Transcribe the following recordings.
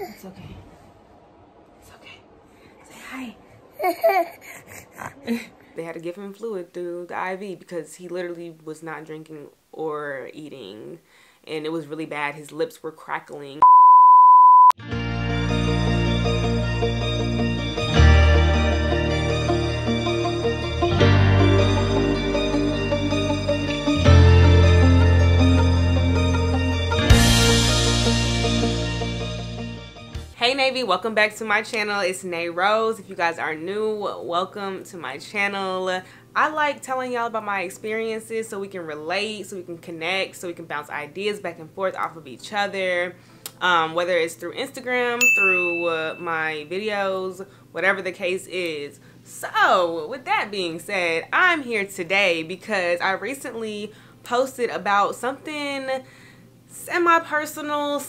It's okay. It's okay. Say hi. They had to give him fluid through the IV because he literally was not drinking or eating. And it was really bad. His lips were crackling. Hey NAYvy, welcome back to my channel. It's NAYrose. If you guys are new, welcome to my channel. I like telling y'all about my experiences so we can relate, so we can connect, so we can bounce ideas back and forth off of each other. Whether it's through Instagram, through my videos, whatever the case is. So with that being said, I'm here today because I recently posted about something semi-personal,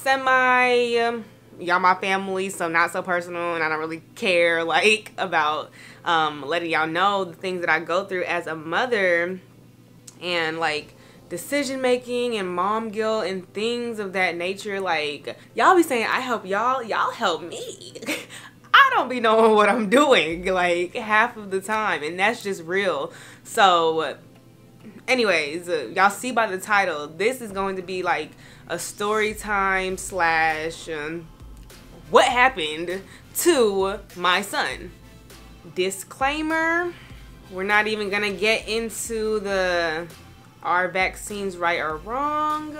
y'all my family, so not so personal, and I don't really care like about letting y'all know the things that I go through as a mother, and like decision making and mom guilt and things of that nature. Like, y'all be saying I help y'all help me. I don't be knowing what I'm doing like half of the time, and that's just real. So anyways, y'all see by the title, this is going to be like a story time slash what happened to my son. Disclaimer, we're not even gonna get into the are vaccines right or wrong,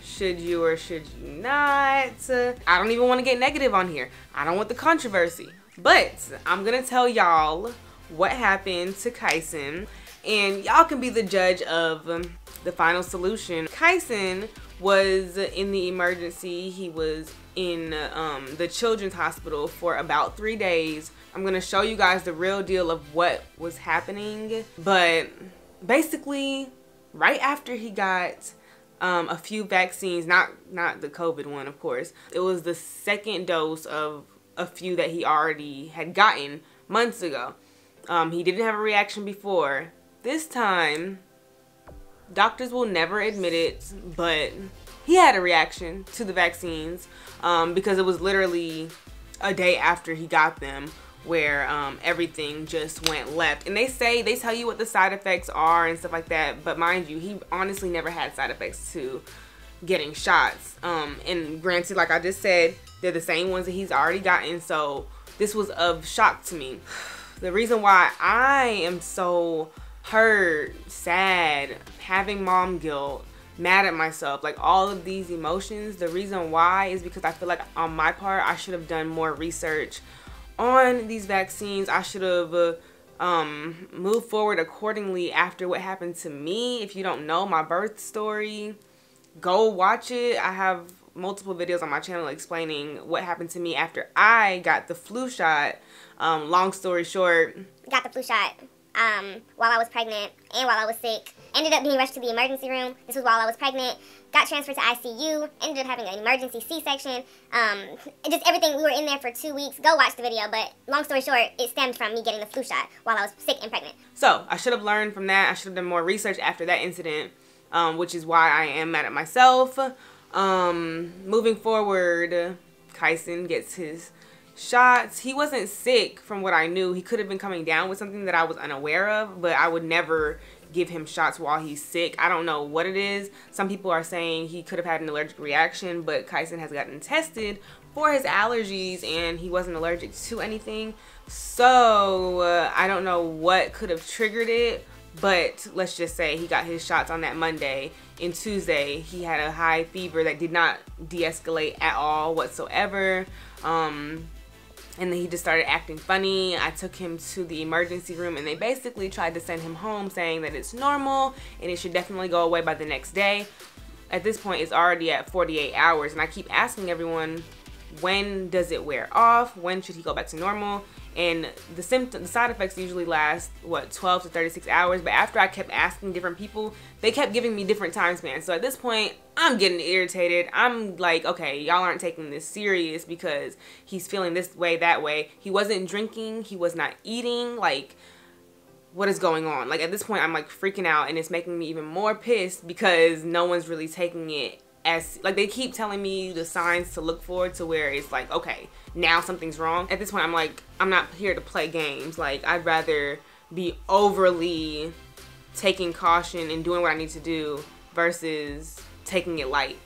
should you or should you not. I don't even want to get negative on here. I don't want the controversy, but I'm gonna tell y'all what happened to Kyson, and y'all can be the judge of the final solution. Kyson was in the emergency. He was in the children's hospital for about 3 days. I'm gonna show you guys the real deal of what was happening. But basically, right after he got a few vaccines, not the COVID one, of course, it was the second dose of a few that he already had gotten months ago. He didn't have a reaction before. This time, doctors will never admit it, but he had a reaction to the vaccines because it was literally a day after he got them where everything just went left. And they tell you what the side effects are and stuff like that, but mind you, he honestly never had side effects to getting shots. And granted, like I just said, they're the same ones that he's already gotten, so this was of shock to me. The reason why I am so hurt, sad, having mom guilt, mad at myself, like all of these emotions, the reason why is because I feel like on my part I should have done more research on these vaccines. I should have moved forward accordingly after what happened to me. If you don't know my birth story, go watch it. I have multiple videos on my channel explaining what happened to me after I got the flu shot. Long story short, got the flu shot while I was pregnant and while I was sick. Ended up being rushed to the emergency room. This was while I was pregnant. Got transferred to ICU. Ended up having an emergency C-section. Just everything. We were in there for 2 weeks. Go watch the video. But long story short, it stemmed from me getting the flu shot while I was sick and pregnant. So I should have learned from that. I should have done more research after that incident, which is why I am mad at myself. Moving forward, Kyson gets his shots. He wasn't sick from what I knew. He could have been coming down with something that I was unaware of, but I would never give him shots while he's sick. I don't know what it is. Some people are saying he could have had an allergic reaction, but Kyson has gotten tested for his allergies and he wasn't allergic to anything. So I don't know what could have triggered it, but let's just say he got his shots on that Monday. And Tuesday he had a high fever that did not de-escalate at all whatsoever. And then he just started acting funny. I took him to the emergency room and they basically tried to send him home saying that it's normal and it should definitely go away by the next day. At this point, it's already at 48 hours and I keep asking everyone, when does it wear off? When should he go back to normal? And the side effects usually last, what, 12 to 36 hours. But after I kept asking different people, they kept giving me different time spans. So at this point, I'm getting irritated. I'm like, okay, y'all aren't taking this serious because he's feeling this way, that way. He wasn't drinking. He was not eating. Like, what is going on? Like, at this point, I'm like freaking out and it's making me even more pissed because no one's really taking it as, like, they keep telling me the signs to look for to where it's like, okay, now something's wrong. At this point, I'm like, I'm not here to play games. Like, I'd rather be overly taking caution and doing what I need to do versus taking it light.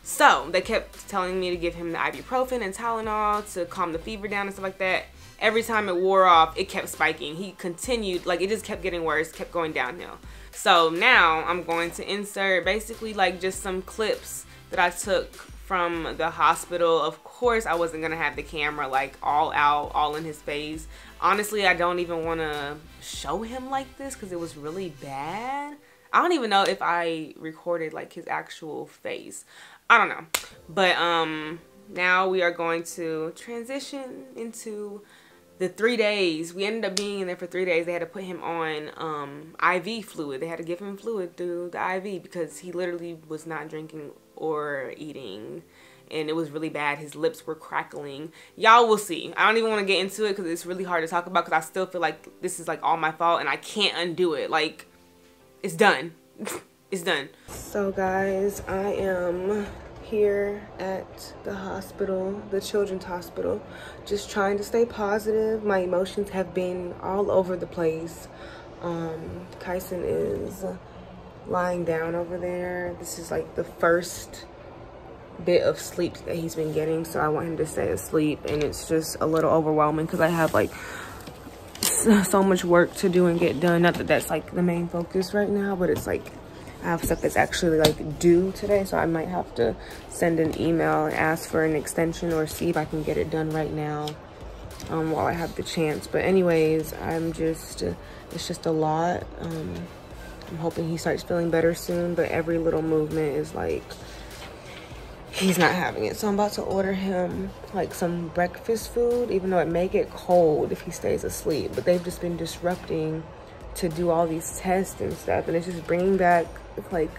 So they kept telling me to give him the ibuprofen and Tylenol to calm the fever down and stuff like that. Every time it wore off, it kept spiking. He continued, like, it just kept getting worse, kept going downhill. So now I'm going to insert basically like just some clips that I took from the hospital. Of course, I wasn't gonna have the camera like all out, all in his face. Honestly, I don't even want to show him like this because it was really bad. I don't even know if I recorded like his actual face. I don't know. But now we are going to transition into the 3 days. We ended up being in there for 3 days. They had to put him on IV fluid. They had to give him fluid through the IV because he literally was not drinking or eating. And it was really bad. His lips were crackling. Y'all will see. I don't even want to get into it because it's really hard to talk about because I still feel like this is like all my fault and I can't undo it. Like, it's done. It's done. So guys, I am here at the hospital, the children's hospital, just trying to stay positive. My emotions have been all over the place. Kyson is lying down over there. This is like the first bit of sleep that he's been getting, so I want him to stay asleep, and it's just a little overwhelming because I have like so much work to do and get done. Not that that's like the main focus right now, but it's like I have stuff that's actually like due today, so I might have to send an email and ask for an extension or see if I can get it done right now while I have the chance. But anyways, I'm just it's just a lot. I'm hoping he starts feeling better soon, but every little movement is like he's not having it. So I'm about to order him like some breakfast food, even though it may get cold if he stays asleep. But they've just been disrupting to do all these tests and stuff, and it's just bringing back like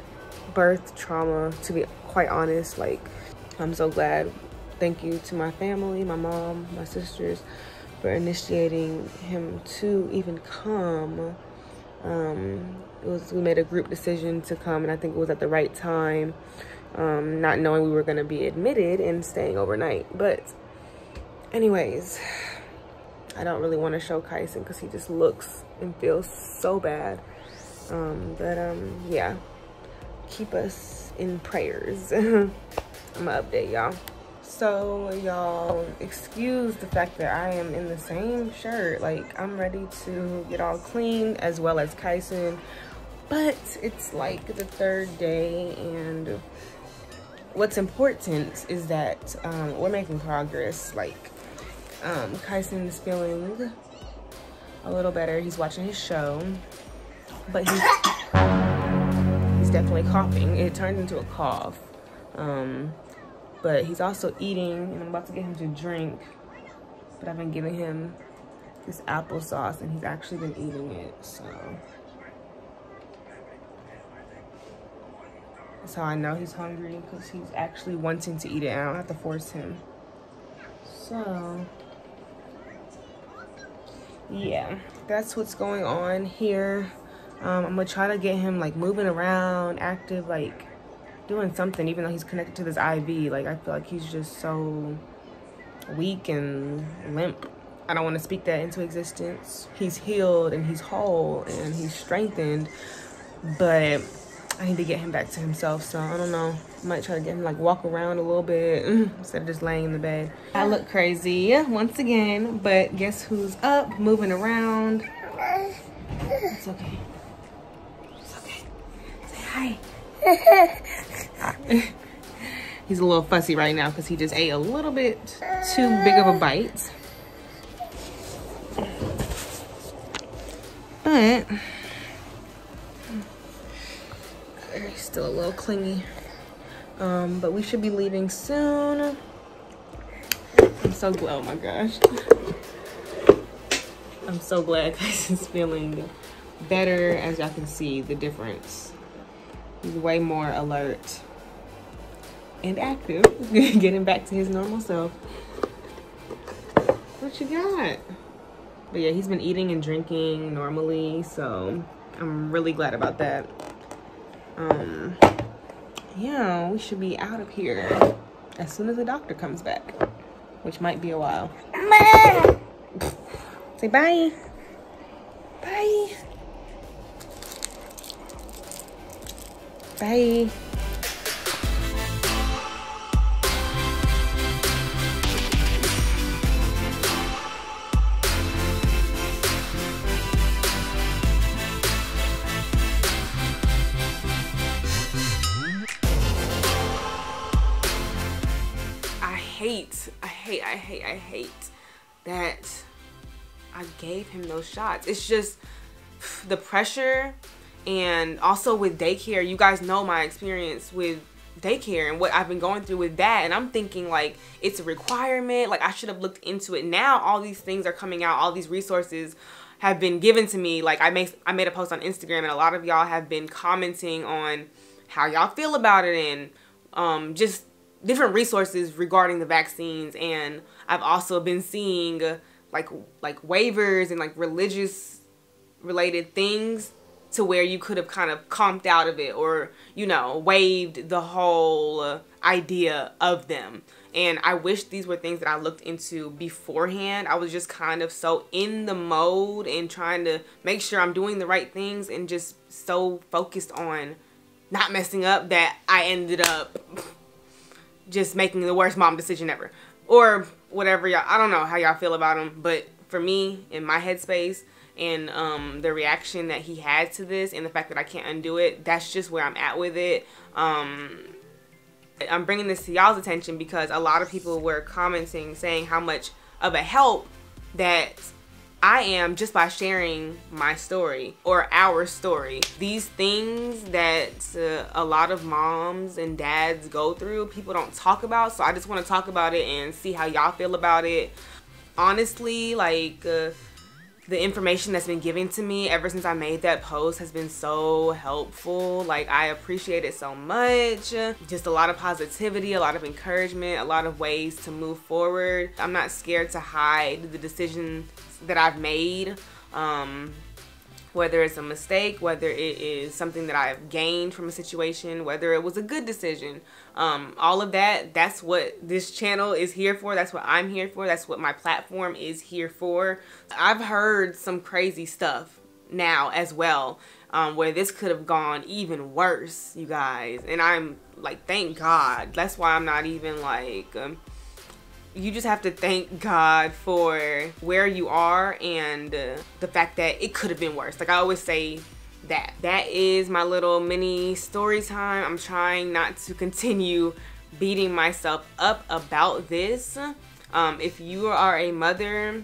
birth trauma, to be quite honest. Like, I'm so glad. Thank you to my family, my mom, my sisters, for initiating him to even come. We made a group decision to come, and I think it was at the right time, not knowing we were going to be admitted and staying overnight. But anyways, I don't really want to show Kyson because he just looks and feels so bad. Yeah, keep us in prayers. I'm gonna update y'all. So y'all, excuse the fact that I am in the same shirt. Like, I'm ready to get all clean as well as Kyson, but it's like the 3rd day, and what's important is that we're making progress. Like, Kyson is feeling a little better. He's watching his show, but he's definitely coughing. It turned into a cough. But he's also eating, and I'm about to get him to drink. But I've been giving him this applesauce, and he's actually been eating it, so that's how I know he's hungry, because he's actually wanting to eat it, and I don't have to force him. So yeah, that's what's going on here. I'm gonna try to get him like moving around, active, like doing something, even though he's connected to this IV. Like, I feel like he's just so weak and limp. I don't want to speak that into existence. He's healed and he's whole and he's strengthened, but I need to get him back to himself. So I don't know, I might try to get him like walk around a little bit instead of just laying in the bed. I look crazy once again, but guess who's up, moving around? It's okay. It's okay. Say hi. He's a little fussy right now because he just ate a little bit too big of a bite. But he's still a little clingy. But we should be leaving soon. I'm so glad. Oh my gosh. I'm so glad Kyson's feeling better. As y'all can see the difference. He's way more alert and active, getting back to his normal self. What you got? But yeah, he's been eating and drinking normally, so I'm really glad about that. yeah, we should be out of here as soon as the doctor comes back, which might be a while. Say bye. Bye. Bye. I hate that I gave him those shots. It's just the pressure, and also with daycare. You guys know my experience with daycare and what I've been going through with that, and I'm thinking like it's a requirement, like I should have looked into it. Now all these things are coming out, all these resources have been given to me. Like I made a post on Instagram, and a lot of y'all have been commenting on how y'all feel about it, and just different resources regarding the vaccines. And I've also been seeing like waivers and like religious related things to where you could have kind of comped out of it, or, you know, waived the whole idea of them. And I wish these were things that I looked into beforehand. I was just kind of so in the mode and trying to make sure I'm doing the right things, and just so focused on not messing up that I ended up just making the worst mom decision ever. Or whatever, y'all, I don't know how y'all feel about him, but for me, in my headspace, and the reaction that he had to this, and the fact that I can't undo it, that's just where I'm at with it. I'm bringing this to y'all's attention because a lot of people were commenting saying how much of a help that I am just by sharing my story, or our story. These things that a lot of moms and dads go through, people don't talk about, so I just want to talk about it and see how y'all feel about it. Honestly, like the information that's been given to me ever since I made that post has been so helpful. Like, I appreciate it so much. Just a lot of positivity, a lot of encouragement, a lot of ways to move forward. I'm not scared to hide the decisions that I've made, whether it's a mistake, whether it is something that I've gained from a situation, whether it was a good decision. All of that, that's what this channel is here for. That's what I'm here for. That's what my platform is here for. I've heard some crazy stuff now as well, where this could have gone even worse, you guys. And I'm like, thank God. That's why I'm not even like, you just have to thank God for where you are, and the fact that it could have been worse. Like I always say, that is my little mini story time. I'm trying not to continue beating myself up about this. If you are a mother,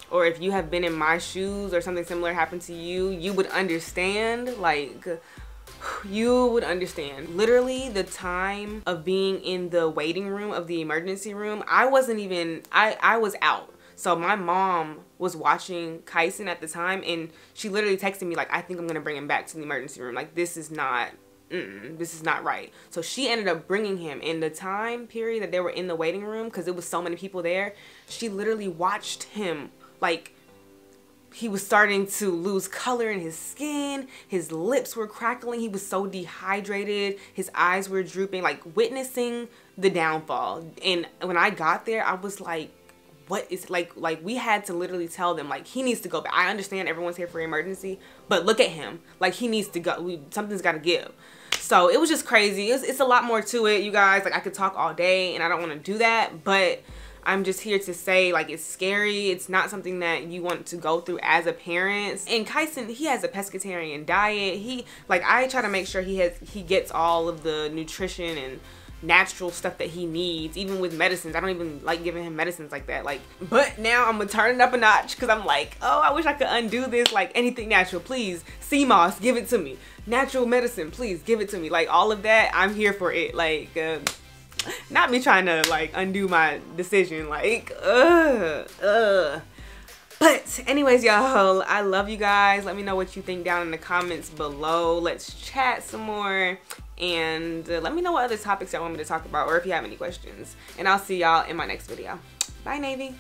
or if you have been in my shoes or something similar happened to you, you would understand. Like, you would understand. Literally, the time of being in the waiting room of the emergency room, I wasn't even, I was out. So my mom was watching Kyson at the time, and she literally texted me like, I think I'm gonna bring him back to the emergency room. Like, this is not right. So she ended up bringing him. In the time period that they were in the waiting room, because it was so many people there, she literally watched him. Like, he was starting to lose color in his skin. His lips were crackling. He was so dehydrated. His eyes were drooping, like witnessing the downfall. And when I got there, I was like, what is, like we had to literally tell them, like, he needs to go back. I understand everyone's here for emergency, but look at him. Like, he needs to go. Something's got to give. So it was just crazy. It's a lot more to it, you guys. Like, I could talk all day, and I don't want to do that, but I'm just here to say, like, it's scary. It's not something that you want to go through as a parent. And Kyson, he has a pescatarian diet. I try to make sure he gets all of the nutrition and natural stuff that he needs, even with medicines. I don't even like giving him medicines like that. Like, but now I'm gonna turn it up a notch, because I'm like, oh, I wish I could undo this. Like, anything natural, please. Sea moss, give it to me. Natural medicine, please give it to me. Like, all of that, I'm here for it. Like, not me trying to like undo my decision. Like, But anyways, y'all, I love you guys. Let me know what you think down in the comments below. Let's chat some more. And let me know what other topics y'all want me to talk about, or if you have any questions. And I'll see y'all in my next video. Bye, NAYvy.